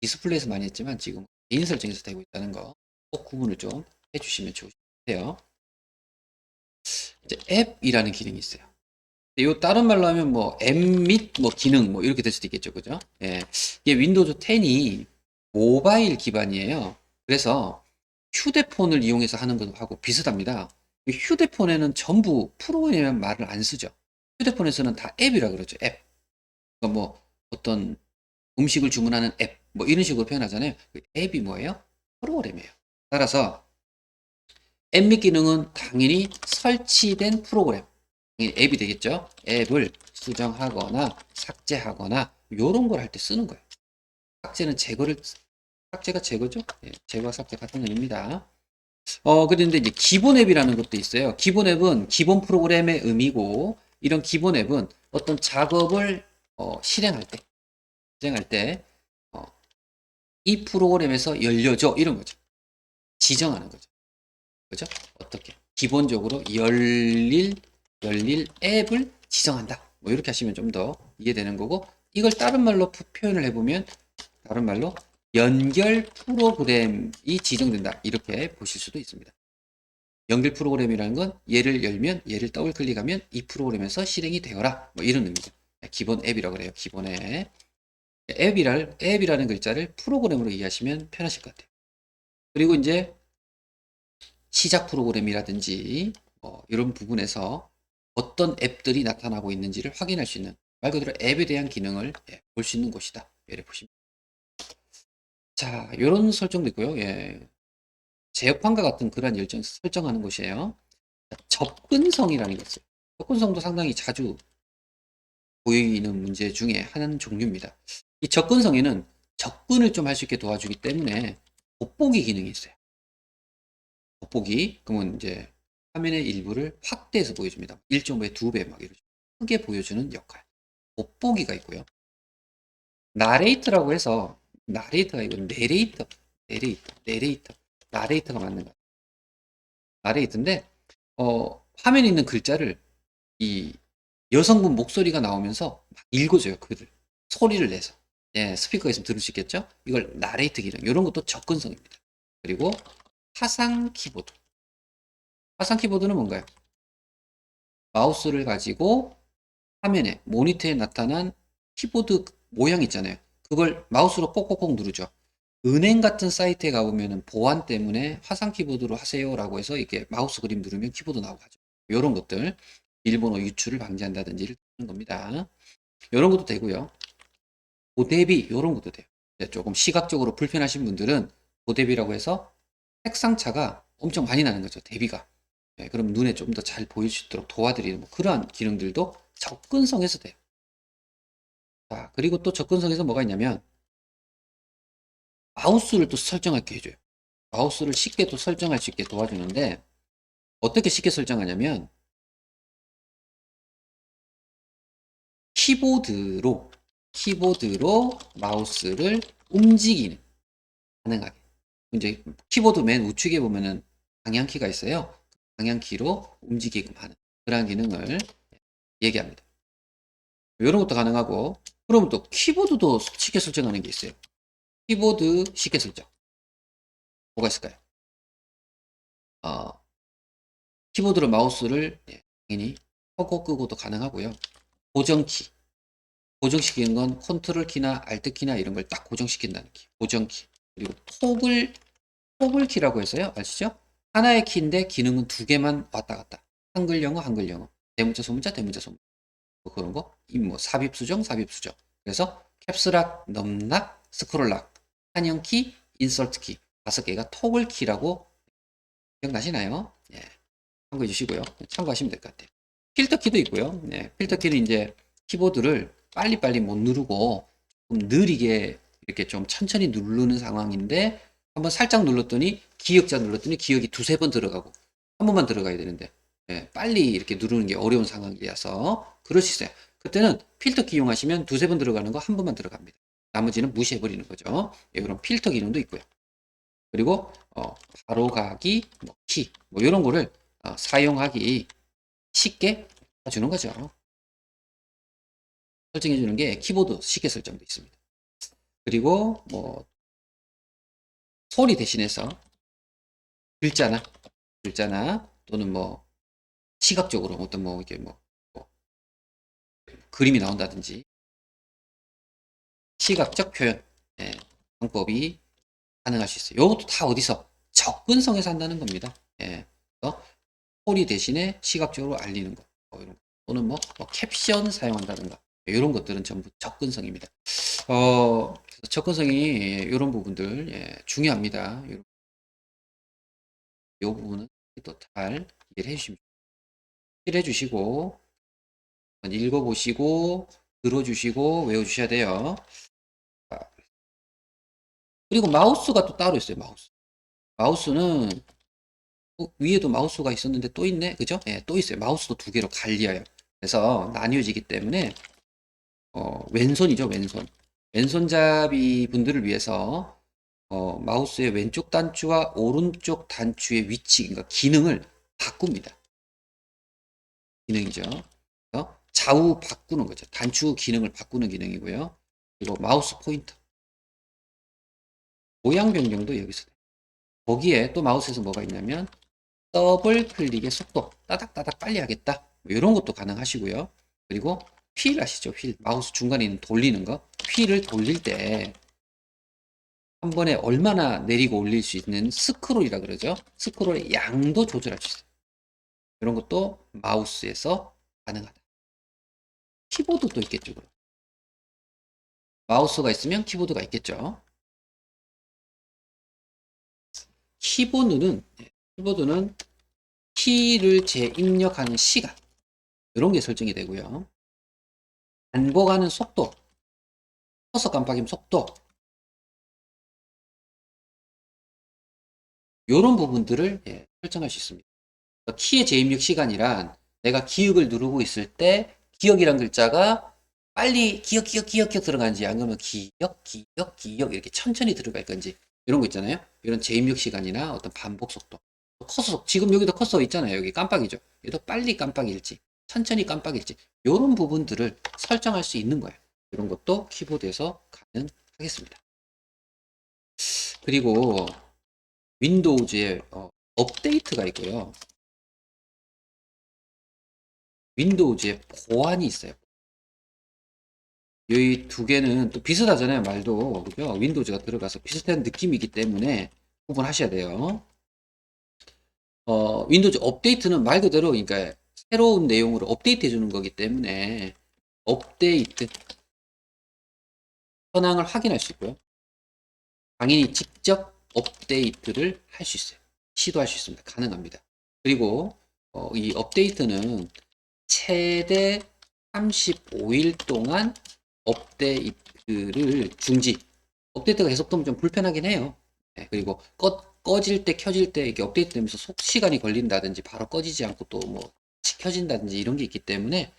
디스플레이에서 많이 했지만 지금 개인 설정에서 되고 있다는 거 꼭 구분을 좀 해주시면 좋을 것 같아요. 이제 앱이라는 기능이 있어요. 요 다른 말로 하면 뭐 앱 및 뭐 기능 뭐 이렇게 될 수도 있겠죠, 그죠? 이게 윈도우즈 10이 모바일 기반이에요. 그래서 휴대폰을 이용해서 하는 것하고 비슷합니다. 휴대폰에는 전부 프로그램이라는 말을 안 쓰죠. 휴대폰에서는 다 앱이라 그러죠, 앱. 그러니까 뭐 어떤 음식을 주문하는 앱, 뭐 이런 식으로 표현하잖아요. 그 앱이 뭐예요? 프로그램이에요. 따라서 앱 및 기능은 당연히 설치된 프로그램, 앱이 되겠죠. 앱을 수정하거나 삭제하거나 이런 걸 할 때 쓰는 거예요. 삭제가 제거죠. 제거와 삭제 같은 의미입니다. 그런데 이제 기본 앱이라는 것도 있어요. 기본 앱은 기본 프로그램의 의미고, 이런 기본 앱은 어떤 작업을 실행할 때, 어, 이 프로그램에서 열려줘. 이런 거죠. 지정하는 거죠. 그죠? 어떻게? 기본적으로 열릴 앱을 지정한다. 뭐 이렇게 하시면 좀 더 이해되는 거고, 이걸 다른 말로 표현을 해보면, 다른 말로 연결 프로그램이 지정된다. 이렇게 보실 수도 있습니다. 연결 프로그램이라는 건 얘를 열면 얘를 더블 클릭하면 이 프로그램에서 실행이 되어라. 뭐 이런 의미죠. 기본 앱이라고 그래요. 기본 앱. 앱이라는 글자를 프로그램으로 이해하시면 편하실 것 같아요. 그리고 이제 시작 프로그램이라든지 이런 부분에서 어떤 앱들이 나타나고 있는지를 확인할 수 있는 말 그대로 앱에 대한 기능을 볼 수 있는 곳이다. 이렇게 보시면. 자, 이런 설정도 있고요. 제어판과 같은 그러한 설정하는 곳이에요. 접근성이라는 게 있어요. 접근성도 상당히 자주 보이는 문제 중에 하나는 종류입니다. 이 접근성에는 접근을 좀 할 수 있게 도와주기 때문에 돋보기 기능이 있어요. 돋보기, 그러면 이제 화면의 일부를 확대해서 보여줍니다. 1.5배, 2배 막 이렇게 크게 보여주는 역할. 돋보기가 있고요. 나레이트라고 해서 나레이터가 이거 나레이터가 맞는 거예요. 나레이트인데 화면에 있는 글자를 이 여성분 목소리가 나오면서 막 읽어줘요. 글을 소리를 내서 스피커가 있으면 들을 수 있겠죠. 이걸 나레이트 기능 이런 것도 접근성입니다. 그리고 화상 키보드. 화상 키보드는 뭔가요? 마우스를 가지고 화면에 모니터에 나타난 키보드 모양 있잖아요. 그걸 마우스로 꼭꼭꼭 누르죠. 은행 같은 사이트에 가보면은 보안 때문에 화상 키보드로 하세요라고 해서 이렇게 마우스 그림 누르면 키보드 나오고 하죠. 이런 것들 일본어 유출을 방지한다든지를 하는 겁니다. 이런 것도 되고요. 고대비 이런 것도 돼요. 조금 시각적으로 불편하신 분들은 고대비라고 해서 색상차가 엄청 많이 나는 거죠. 대비가. 그럼 눈에 좀 더 잘 보일 수 있도록 도와드리는 뭐 그러한 기능들도 접근성에서 돼요. 자, 그리고 또 접근성에서 뭐가 있냐면 마우스를 또 설정할게 해줘요. 마우스를 쉽게 또 설정할 수 있게 도와주는데 어떻게 쉽게 설정하냐면 키보드로 마우스를 움직이는 가능하게 이제 키보드 맨 우측에 보면은 방향키가 있어요. 방향키로 움직이게끔 하는 그러한 기능을 얘기합니다. 이런 것도 가능하고 그럼 또 키보드도 쉽게 설정하는 게 있어요. 키보드 쉽게 설정 뭐가 있을까요? 어, 키보드로 마우스를 당연히 켜고 끄고도 가능하고요. 고정키 고정시키는 건 컨트롤 키나 알트 키나 이런 걸 딱 고정시킨다는 키 고정키 그리고 토글 키라고 해서요 아시죠? 하나의 키인데 기능은 두 개만 왔다 갔다 한글 영어 한글 영어 대문자 소문자 대문자 소문자 뭐 그런 거 뭐 삽입 수정 삽입 수정 그래서 캡스락 넘락 스크롤락 한영 키 인서트 키 다섯 개가 토글 키라고 기억나시나요? 예, 참고해 주시고요. 참고하시면 될 것 같아요. 필터 키도 있고요. 네, 필터 키는 이제 키보드를 빨리빨리 못 누르고 좀 느리게 이렇게 좀 천천히 누르는 상황인데 한번 살짝 눌렀더니 기역자 눌렀더니 기역이 두세 번 들어가고 한 번만 들어가야 되는데 예, 빨리 이렇게 누르는 게 어려운 상황이라서 그럴 수 있어요. 그때는 필터 키 이용하시면 두세 번 들어가는 거 한 번만 들어갑니다. 나머지는 무시해버리는 거죠. 예, 그런 필터 기능도 있고요. 그리고 바로가기 뭐 키, 뭐 이런 거를 사용하기 쉽게 해주는 거죠. 설정해 주는 게 키보드 쉽게 설정도 있습니다. 그리고 뭐 소리 대신해서 글자나 또는 뭐 시각적으로 어떤 뭐 이게 뭐 그림이 나온다든지 시각적 표현 예, 방법이 가능할 수 있어요. 이것도 다 어디서 접근성에서 한다는 겁니다. 예, 그래서 소리 대신에 시각적으로 알리는 거, 뭐 이런 거. 또는 뭐 캡션 사용한다든가 이런 것들은 전부 접근성입니다. 접근성이 이런 부분들 예, 중요합니다. 이 부분은 또 잘 이해를 해주시면 해주시고 읽어보시고 들어주시고 외워주셔야 돼요. 그리고 마우스가 또 따로 있어요. 마우스는 위에도 마우스가 있었는데 또 있네, 그죠? 예, 또 있어요. 마우스도 두 개로 갈려요. 그래서 나뉘어지기 때문에 왼손이죠, 왼손. 왼손잡이 분들을 위해서 마우스의 왼쪽 단추와 오른쪽 단추의 위치, 그러니까 기능을 바꿉니다. 기능이죠. 그래서 좌우 바꾸는 거죠. 단추 기능을 바꾸는 기능이고요. 그리고 마우스 포인터. 모양 변경도 여기서 돼요. 거기에 또 마우스에서 뭐가 있냐면 더블 클릭의 속도, 따닥따닥 빨리 하겠다. 뭐 이런 것도 가능하시고요. 그리고 휠 아시죠? 휠. 마우스 중간에 있는 돌리는 거. 휠을 돌릴 때 한 번에 얼마나 내리고 올릴 수 있는 스크롤이라 그러죠. 스크롤의 양도 조절할 수 있어요. 이런 것도 마우스에서 가능하다. 키보드도 있겠죠. 그럼. 마우스가 있으면 키보드가 있겠죠. 키보드는 키를 재입력하는 시간 이런 게 설정이 되고요. 반복하는 속도, 커서 깜빡임 속도 이런 부분들을 예, 설정할 수 있습니다. 그러니까 키의 재입력 시간이란 내가 기억을 누르고 있을 때 기억이란 글자가 빨리 기억 들어가는지 안 그러면 기억 이렇게 천천히 들어갈 건지 이런 거 있잖아요. 이런 재입력 시간이나 어떤 반복 속도 커서 지금 여기도 커서 있잖아요. 여기 깜빡이죠. 얘도 빨리 깜빡일지 천천히 깜빡일지 이런 부분들을 설정할 수 있는 거예요. 이런 것도 키보드에서 가능하겠습니다. 그리고 윈도우즈에 업데이트가 있고요. 윈도우즈에 보안이 있어요. 이 두 개는 또 비슷하잖아요, 말도. 그죠? 윈도우즈가 들어가서 비슷한 느낌이기 때문에 구분하셔야 돼요. 윈도우즈 업데이트는 말 그대로, 그러니까 새로운 내용으로 업데이트 해주는 거기 때문에 업데이트 현황을 확인할 수 있고요. 당연히 직접 업데이트를 할 수 있어요. 시도할 수 있습니다. 가능합니다. 그리고 이 업데이트는 최대 35일 동안 업데이트를 중지. 업데이트가 계속되면 좀 불편하긴 해요. 네, 그리고 꺼질 때 켜질 때 이렇게 업데이트 되면서 속 시간이 걸린다든지 바로 꺼지지 않고 또 뭐 켜진다든지 이런 게 있기 때문에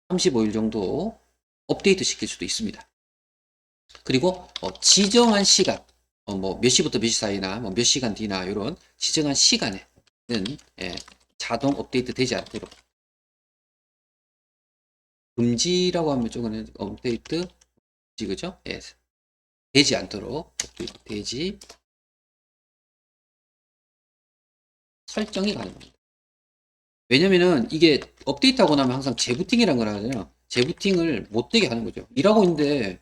35일 정도 업데이트 시킬 수도 있습니다. 그리고 지정한 시간, 뭐 몇 시부터 몇 시 사이나 뭐 몇 시간 뒤나 이런 지정한 시간에는 예, 자동 업데이트 되지 않도록 금지라고 하면 조금 업데이트 금지 그죠? 예, 되지 않도록 업데이트 되지 설정이 가능합니다. 왜냐면은 이게 업데이트하고 나면 항상 재부팅이라는 걸 하잖아요. 재부팅을 못 되게 하는 거죠. 일하고 있는데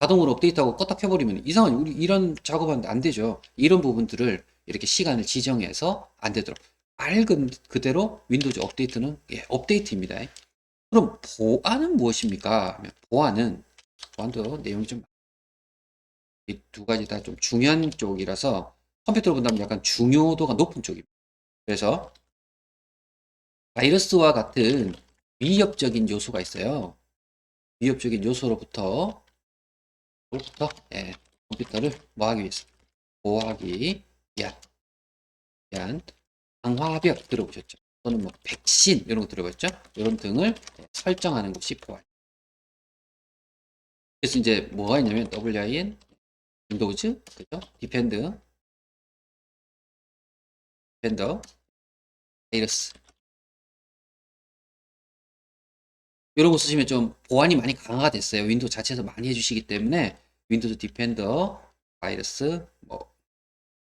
자동으로 업데이트하고 껐다 켜버리면 이상한 우리 이런 작업하는데 안 되죠. 이런 부분들을 이렇게 시간을 지정해서 안 되도록 말 그대로 윈도우즈 업데이트는 예, 업데이트입니다. 그럼 보안은 무엇입니까? 보안도 내용이 좀 이 두 가지 다 좀 중요한 쪽이라서 컴퓨터로 본다면 약간 중요도가 높은 쪽입니다. 그래서 바이러스와 같은 위협적인 요소가 있어요. 위협적인 요소로부터 예, 컴퓨터를 뭐 하기 위해서 보호하기 위한 방화벽 들어보셨죠? 또는 뭐 백신 이런 거 들어봤죠? 이런 등을 설정하는 것이 보안. 그래서 이제 뭐가 있냐면 WIN, 윈도우즈, 그죠? 디펜더, 바이러스 이런 거 쓰시면 좀 보안이 많이 강화가 됐어요. 윈도우 자체에서 많이 해주시기 때문에 윈도우즈 디펜더, 바이러스, 뭐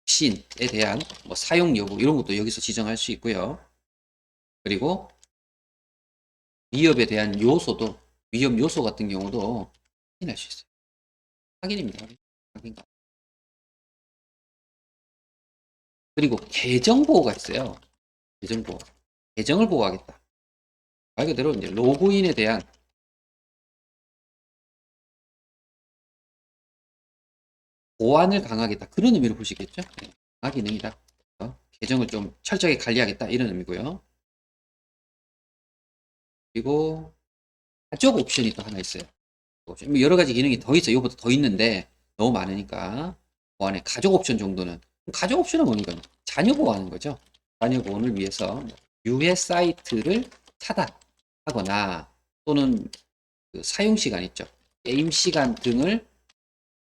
백신에 대한 뭐 사용 여부 이런 것도 여기서 지정할 수 있고요. 그리고 위협에 대한 요소도 위협 요소 같은 경우도 확인할 수 있어요. 확인입니다. 확인. 그리고 계정 보호가 있어요. 계정 보호. 계정을 보호하겠다. 말 그대로 이제 로그인에 대한 보안을 강화하겠다. 그런 의미로 보시겠죠? 네. 강화 기능이다. 계정을 좀 철저하게 관리하겠다. 이런 의미고요. 그리고 가족 옵션이 또 하나 있어요. 뭐 여러 가지 기능이 더 있어요. 이거보다 더 있는데 너무 많으니까 보안에 가족 옵션 정도는 가족 옵션은 뭡니까? 자녀 보호하는 거죠. 자녀 보호를 위해서 유해 사이트를 차단하거나 또는 그 사용 시간 있죠. 게임 시간 등을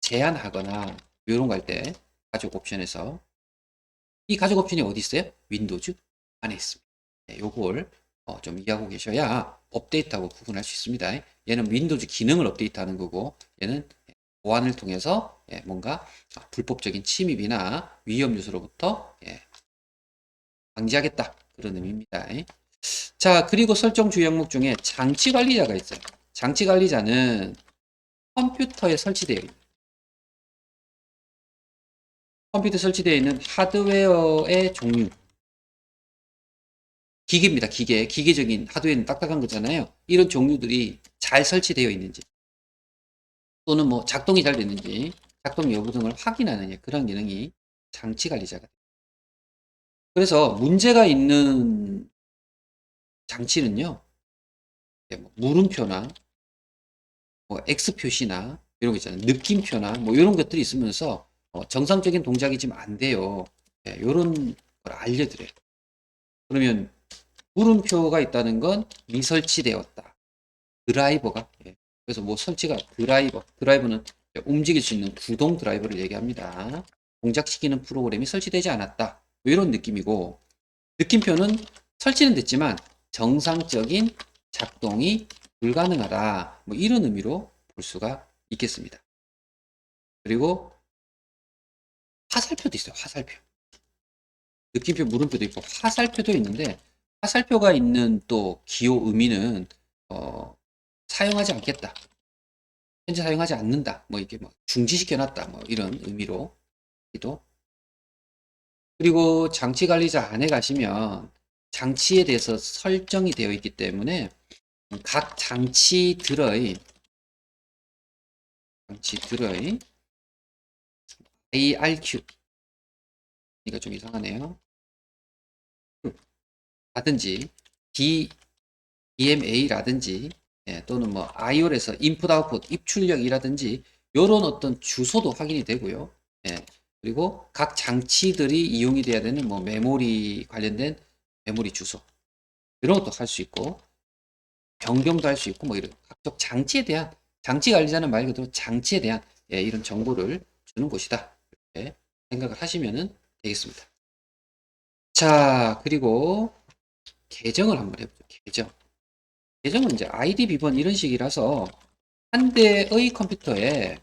제한하거나 이런 거 할 때 가족 옵션에서 이 가족 옵션이 어디 있어요? 윈도우즈 안에 있습니다. 네, 요걸 좀 이해하고 계셔야 업데이트하고 구분할 수 있습니다. 얘는 윈도우즈 기능을 업데이트하는 거고 얘는 보안을 통해서 뭔가 불법적인 침입이나 위험 요소로부터 방지하겠다 그런 의미입니다. 자, 그리고 설정 주요 항목 중에 장치 관리자가 있어요. 장치 관리자는 컴퓨터에 설치되어 있는 컴퓨터에 설치되어 있는 하드웨어의 종류 기계입니다. 기계적인 하드웨어는 딱딱한 거잖아요. 이런 종류들이 잘 설치되어 있는지 또는 뭐 작동이 잘 됐는지 작동 여부 등을 확인하는 그런 기능이 장치 관리자가 돼요. 그래서 문제가 있는 장치는요. 뭐 물음표나 뭐 X 표시나 이런 거 있잖아요. 느낌표나 뭐 이런 것들이 있으면서 정상적인 동작이 지금 안 돼요. 이런 걸 알려드려요. 그러면 물음표가 있다는 건 미설치되었다. 드라이버가 그래서 뭐 설치가 드라이버는 움직일 수 있는 구동 드라이버를 얘기합니다. 동작시키는 프로그램이 설치되지 않았다. 이런 느낌이고 느낌표는 설치는 됐지만 정상적인 작동이 불가능하다. 뭐 이런 의미로 볼 수가 있겠습니다. 그리고 화살표도 있어요. 화살표. 느낌표, 물음표도 있고 화살표도 있는데 화살표가 있는 또 기호 의미는 어, 사용하지 않겠다. 현재 사용하지 않는다. 뭐 이게 뭐 중지시켜놨다. 뭐 이런 의미로 기도. 그리고 장치 관리자 안에 가시면 장치에 대해서 설정이 되어 있기 때문에 각 장치들의 IRQ 이거 좀 이상하네요. 라든지 DMA라든지 또는 뭐 IOL에서 인풋 아웃풋 입출력이라든지 이런 어떤 주소도 확인이 되고요. 그리고 각 장치들이 이용이 돼야 되는 뭐 메모리 관련된 메모리 주소 이런 것도 할 수 있고 변경도 할 수 있고 뭐 이런 각종 장치에 대한 장치 관리자는 말 그대로 장치에 대한 이런 정보를 주는 곳이다. 이렇게 생각을 하시면 되겠습니다. 자, 그리고 계정을 한번 해보죠. 계정은 이제 아이디 비번 이런 식이라서 한 대의 컴퓨터에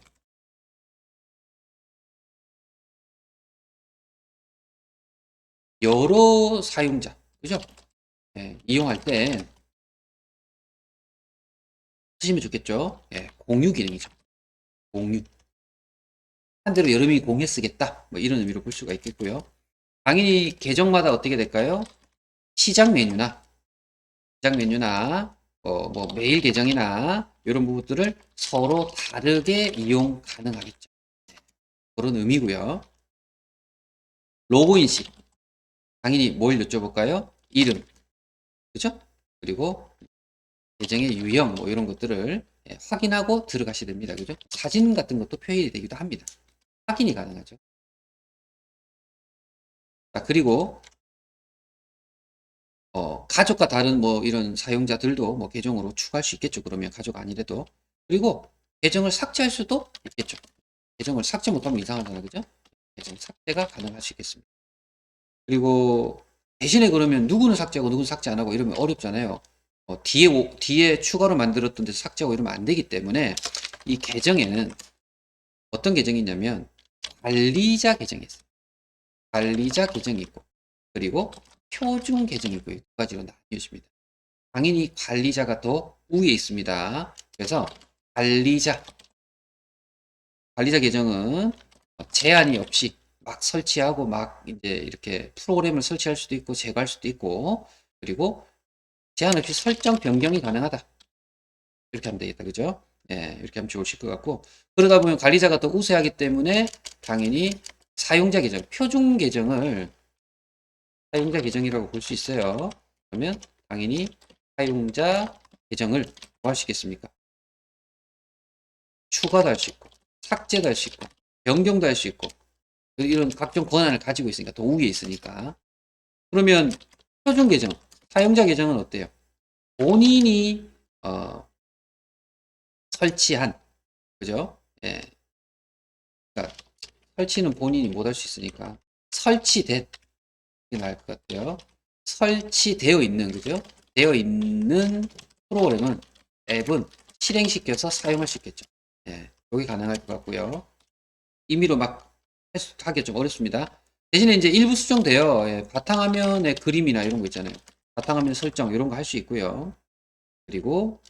여러 사용자, 그죠? 이용할 때 쓰시면 좋겠죠? 공유 기능이죠. 공유. 한 대로 여러 명이 공유해 쓰겠다. 뭐 이런 의미로 볼 수가 있겠고요. 당연히 계정마다 어떻게 될까요? 시작 메뉴나 뭐 메일 계정이나 이런 부분들을 서로 다르게 이용 가능하겠죠. 그런 의미고요. 로그인식 당연히 뭘 여쭤볼까요? 이름, 그죠? 그리고 계정의 유형 뭐 이런 것들을 확인하고 들어가셔야 됩니다. 그죠? 사진 같은 것도 표현이 되기도 합니다. 확인이 가능하죠. 자, 그리고 가족과 다른 뭐 이런 사용자들도 뭐 계정으로 추가할 수 있겠죠. 그러면 가족 아니래도. 그리고 계정을 삭제할 수도 있겠죠. 계정을 삭제 못하면 이상하잖아. 그죠? 계정 삭제가 가능할 수 있겠습니다. 그리고 대신에 그러면 누구는 삭제하고 누구는 삭제 안 하고 이러면 어렵잖아요. 뒤에 추가로 만들었던 데서 삭제하고 이러면 안 되기 때문에 이 계정에는 어떤 계정이 있냐면 관리자 계정이 있어요. 관리자 계정이 있고 그리고 표준 계정이 있고 두 가지로 나뉘어집니다. 당연히 관리자가 더 위에 있습니다. 그래서 관리자 계정은 제한이 없이 막 설치하고 막 이제 이렇게 프로그램을 설치할 수도 있고 제거할 수도 있고 그리고 제한 없이 설정 변경이 가능하다. 이렇게 하면 되겠다. 그죠? 이렇게 하면 좋으실 것 같고 그러다 보면 관리자가 더 우세하기 때문에 당연히 사용자 계정, 표준 계정을 사용자 계정이라고 볼 수 있어요. 그러면 당연히 사용자 계정을 뭐 할 수 있겠습니까? 추가도 할 수 있고 삭제도 할 수 있고 변경도 할 수 있고 이런 각종 권한을 가지고 있으니까 더 위에 있으니까 그러면 표준 계정 사용자 계정은 어때요? 본인이 설치한 그죠? 그러니까 설치는 본인이 못 할 수 있으니까 설치된 게 나을 것 같아요. 설치되어 있는 그죠? 되어 있는 프로그램은 앱은 실행시켜서 사용할 수 있겠죠. 여기 가능할 것 같고요. 임의로 막 하기 좀 어렵습니다. 대신에 이제 일부 수정돼요. 바탕화면의 그림이나 이런 거 있잖아요. 바탕화면 설정 이런 거 할 수 있고요. 그리고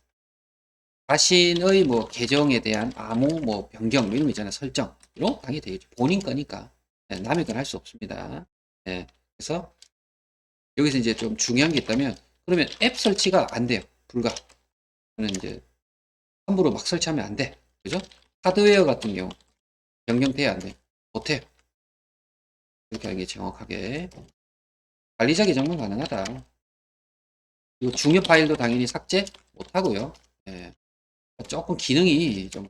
자신의 뭐 계정에 대한 암호 뭐 변경 뭐 이런 거 있잖아요. 설정 이런 거 당연히 되겠죠. 본인 거니까 남의 건 할 수 없습니다. 그래서 여기서 이제 좀 중요한 게 있다면 그러면 앱 설치가 안 돼요. 불가. 저는 이제 함부로 막 설치하면 안 돼. 그죠? 하드웨어 같은 경우 변경돼야 안 돼. 못해요. 이렇게 하는 게 정확하게. 관리자 계정만 가능하다. 그리고 중요 파일도 당연히 삭제 못하고요. 조금 기능이 좀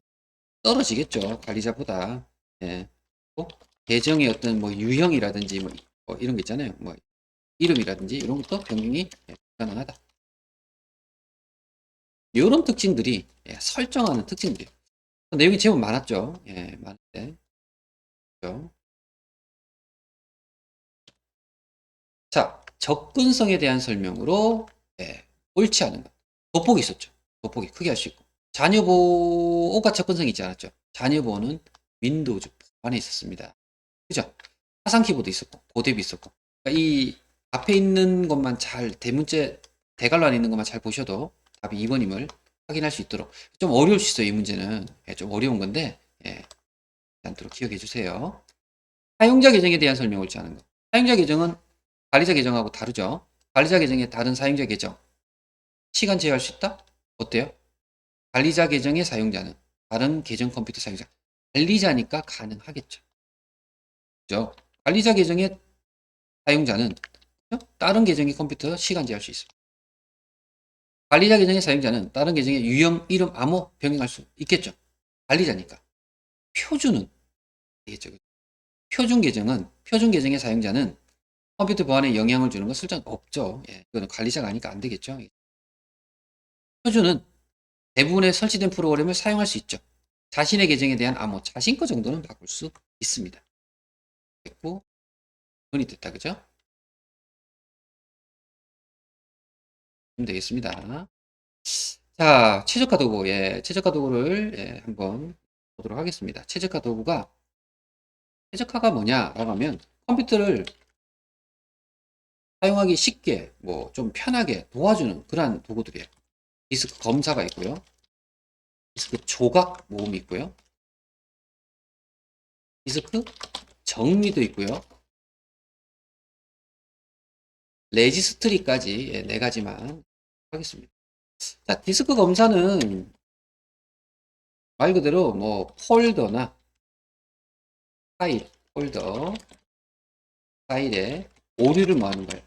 떨어지겠죠. 관리자보다. 또 계정의 어떤 뭐 유형이라든지 뭐 이런 거 있잖아요. 뭐 이름이라든지 이런 것도 변경이 가능하다. 이런 특징들이 설정하는 특징들이에요. 내용이 제법 많았죠. 많은데. 그렇죠? 자, 접근성에 대한 설명으로 옳지 않은 것. 돋보기 있었죠. 돋보기 크게 할 수 있고. 자녀보호가 접근성이 있지 않았죠. 자녀보호는 윈도우즈 안에 있었습니다. 그죠? 화상 키보드 있었고, 고대비 있었고. 그러니까 이 앞에 있는 것만 잘, 대문자, 대괄호 안에 있는 것만 잘 보셔도 답이 2번임을 확인할 수 있도록. 좀 어려울 수 있어요, 이 문제는. 예, 좀 어려운 건데, 예, 않도록 기억해 주세요. 사용자 계정에 대한 설명을 하는 거. 사용자 계정은 관리자 계정하고 다르죠. 관리자 계정에 다른 사용자 계정. 시간 제어할 수 있다? 어때요? 관리자 계정의 사용자는 다른 계정 컴퓨터 사용자. 관리자니까 가능하겠죠. 그죠? 관리자 계정의 사용자는 다른 계정의 컴퓨터 시간 제어할 수 있습니다. 관리자 계정의 사용자는 다른 계정의 유형, 이름, 암호 변경할 수 있겠죠. 관리자니까. 표준은 되겠죠. 표준 계정의 사용자는 컴퓨터 보안에 영향을 주는 건 실전 없죠. 예, 이거는 관리자가 아니까 안 되겠죠. 표준은 대부분의 설치된 프로그램을 사용할 수 있죠. 자신의 계정에 대한 암호, 자신 거 정도는 바꿀 수 있습니다. 됐고, 돈이 됐다, 그죠? 그럼 되겠습니다. 자, 최저가 도구, 예, 최저가 도구를 예, 한번 보도록 하겠습니다. 최저가가 뭐냐라고 하면 컴퓨터를 사용하기 쉽게, 뭐 좀 편하게 도와주는 그러한 도구들이에요. 디스크 검사가 있고요. 디스크 조각 모음이 있고요. 디스크 정리도 있고요. 레지스트리까지 예, 4가지만 하겠습니다. 자, 디스크 검사는 말 그대로 뭐 폴더나 파일, 폴더, 파일에 오류를 뭐 하는 거예요?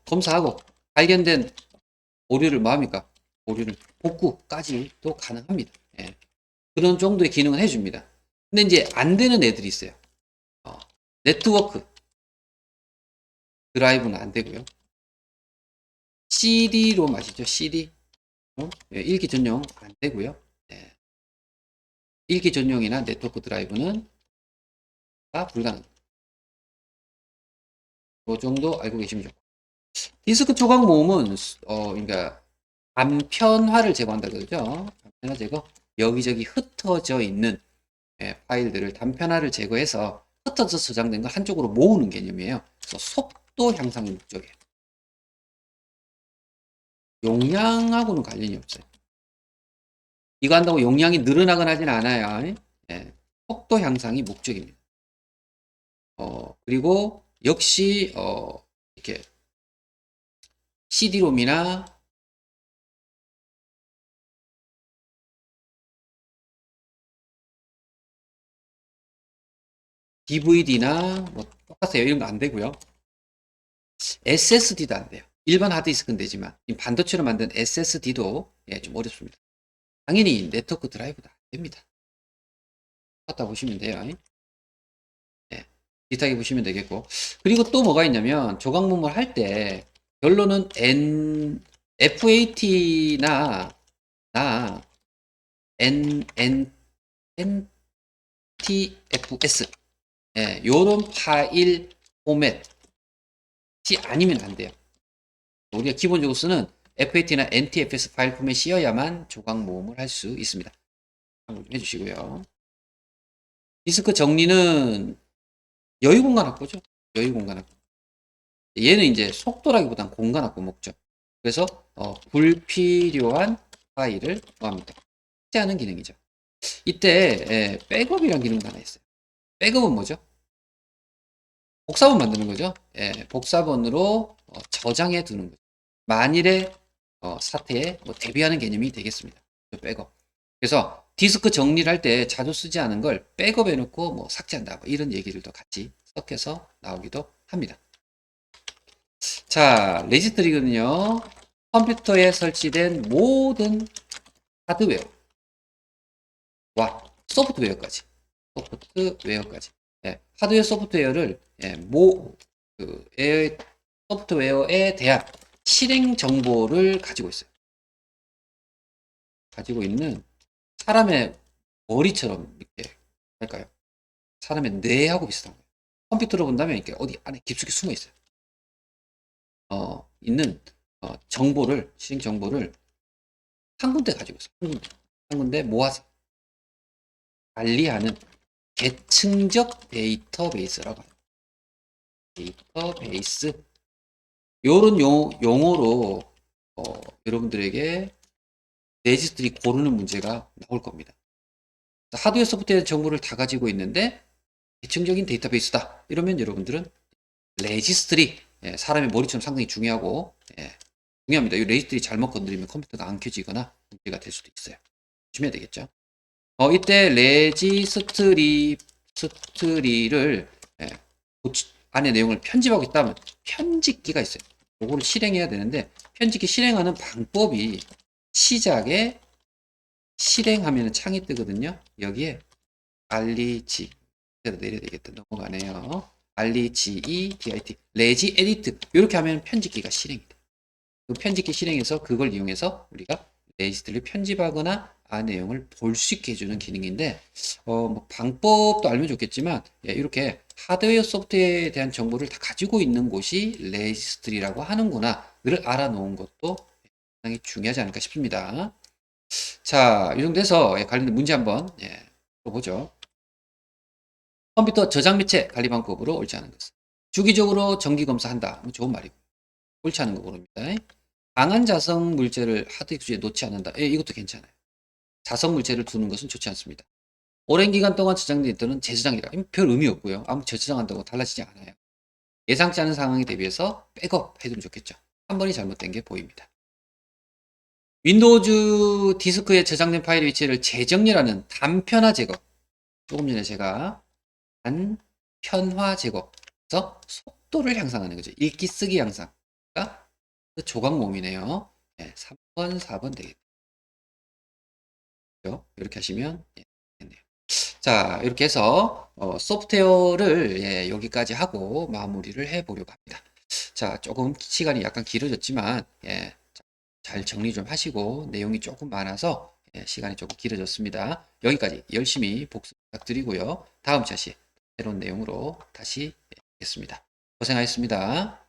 검사하고 발견된 오류를 뭐 합니까? 오류를 복구까지도 가능합니다. 예. 그런 정도의 기능을 해줍니다. 근데 이제 안 되는 애들이 있어요. 네트워크 드라이브는 안 되고요. CD로 마시죠. CD. 예, 일기 전용 안 되고요. 예. 일기 전용이나 네트워크 드라이브는 다 불가능합니다. 그 정도 알고 계시면 좋고. 디스크 조각 모음은 그러니까 간편화를 제거한다 그러죠. 간편화 제거. 여기저기 흩어져 있는 예, 파일들을 단편화를 제거해서 흩어져 저장된 걸 한쪽으로 모으는 개념이에요. 그래서 속도 향상이 목적이에요. 용량하고는 관련이 없어요. 이거 한다고 용량이 늘어나거나 하진 않아요. 예, 속도 향상이 목적입니다. 그리고 역시 이렇게 CD롬이나 DVD나 뭐 똑같아요. 이런 거 안 되고요. SSD도 안 돼요. 일반 하드디스크는 되지만 반도체로 만든 SSD도 예, 좀 어렵습니다. 당연히 네트워크 드라이브도 안 됩니다. 갖다 보시면 돼요. 예, 비슷하게 보시면 되겠고. 그리고 또 뭐가 있냐면 조각모음을 할 때 결론은 FAT나 NTFS 예, 요런 파일 포맷이 아니면 안 돼요. 우리가 기본적으로 쓰는 FAT나 NTFS 파일 포맷이어야만 조각 모음을 할 수 있습니다. 참고 좀 해주시고요. 디스크 정리는 여유 공간 확보죠. 여유 공간 확보. 얘는 이제 속도라기보단 공간 확보 목적. 그래서 불필요한 파일을 뭐합니다. 삭제하는 기능이죠. 이때 백업이라는 기능도 하나 있어요. 백업은 뭐죠? 복사본 만드는 거죠. 예, 복사본으로 저장해 두는 거죠. 만일의 사태에 뭐 대비하는 개념이 되겠습니다. 백업. 그래서 디스크 정리를 할 때 자주 쓰지 않은 걸 백업해 놓고 뭐 삭제한다. 뭐 이런 얘기들도 같이 섞여서 나오기도 합니다. 자, 레지스트리는요. 컴퓨터에 설치된 모든 하드웨어와 소프트웨어까지. 예, 하드웨어 소프트웨어를 예, 소프트웨어에 대한 실행 정보를 가지고 있어요. 가지고 있는 사람의 머리처럼 이렇게 할까요? 사람의 뇌하고 비슷한 거예요. 컴퓨터로 본다면 이렇게 어디 안에 깊숙이 숨어 있어요. 있는 실행 정보를 한 군데 가지고 있어요. 한 군데 모아서 관리하는 계층적 데이터베이스라고 해요. 데이터베이스. 요런 용어로 여러분들에게 레지스트리 고르는 문제가 나올 겁니다. 하드웨어 소프트웨어 정보를 다 가지고 있는데 대칭적인 데이터베이스다. 이러면 여러분들은 레지스트리, 사람의 머리처럼 상당히 중요하고 중요합니다. 이 레지스트리 잘못 건드리면 컴퓨터가 안 켜지거나 문제가 될 수도 있어요. 조심해야 되겠죠. 이때 스트리를 안에 내용을 편집하고 있다면 편집기가 있어요. 그거를 실행해야 되는데 편집기 실행하는 방법이 시작에 실행하면 창이 뜨거든요. 여기에 알리지 내려야 되겠다. 넘어가네요. RGEDIT 레지 에디트 이렇게 하면 편집기가 실행이 돼. 그 편집기 실행해서 그걸 이용해서 우리가 레지스트를 편집하거나 내용을 볼 수 있게 해주는 기능인데 뭐 방법도 알면 좋겠지만 이렇게 하드웨어 소프트웨어에 대한 정보를 다 가지고 있는 곳이 레지스트리라고 하는구나를 알아놓은 것도 상당히 중요하지 않을까 싶습니다. 자, 이 정도 해서 관련된 문제 한번 보죠. 컴퓨터 저장 매체 관리 방법으로 옳지 않은 것은 주기적으로 정기 검사한다. 좋은 말이고 옳지 않은 거 고릅니다. 강한 자성 물질을 하드디스크에 놓지 않는다. 이것도 괜찮아요. 자성 물질을 두는 것은 좋지 않습니다. 오랜 기간 동안 저장된 데이터는 재저장이라 별 의미 없고요. 아무 재저장한다고 달라지지 않아요. 예상치 않은 상황에 대비해서 백업 해두면 좋겠죠. 한 번이 잘못된 게 보입니다. 윈도우즈 디스크에 저장된 파일의 위치를 재정리라는 단편화 제거. 조금 전에 제가 단편화 제거에서 속도를 향상하는 거죠. 읽기 쓰기 향상. 그러니까 그 조각 몸이네요. 3번, 4번 되겠죠. 이렇게 하시면 되겠네요. 자, 이렇게 해서 소프트웨어를 여기까지 하고 마무리를 해보려고 합니다. 자, 조금 시간이 약간 길어졌지만 잘 정리 좀 하시고 내용이 조금 많아서 시간이 조금 길어졌습니다. 여기까지 열심히 복습 부탁드리고요. 다음 차시 새로운 내용으로 다시 뵙겠습니다. 고생하셨습니다.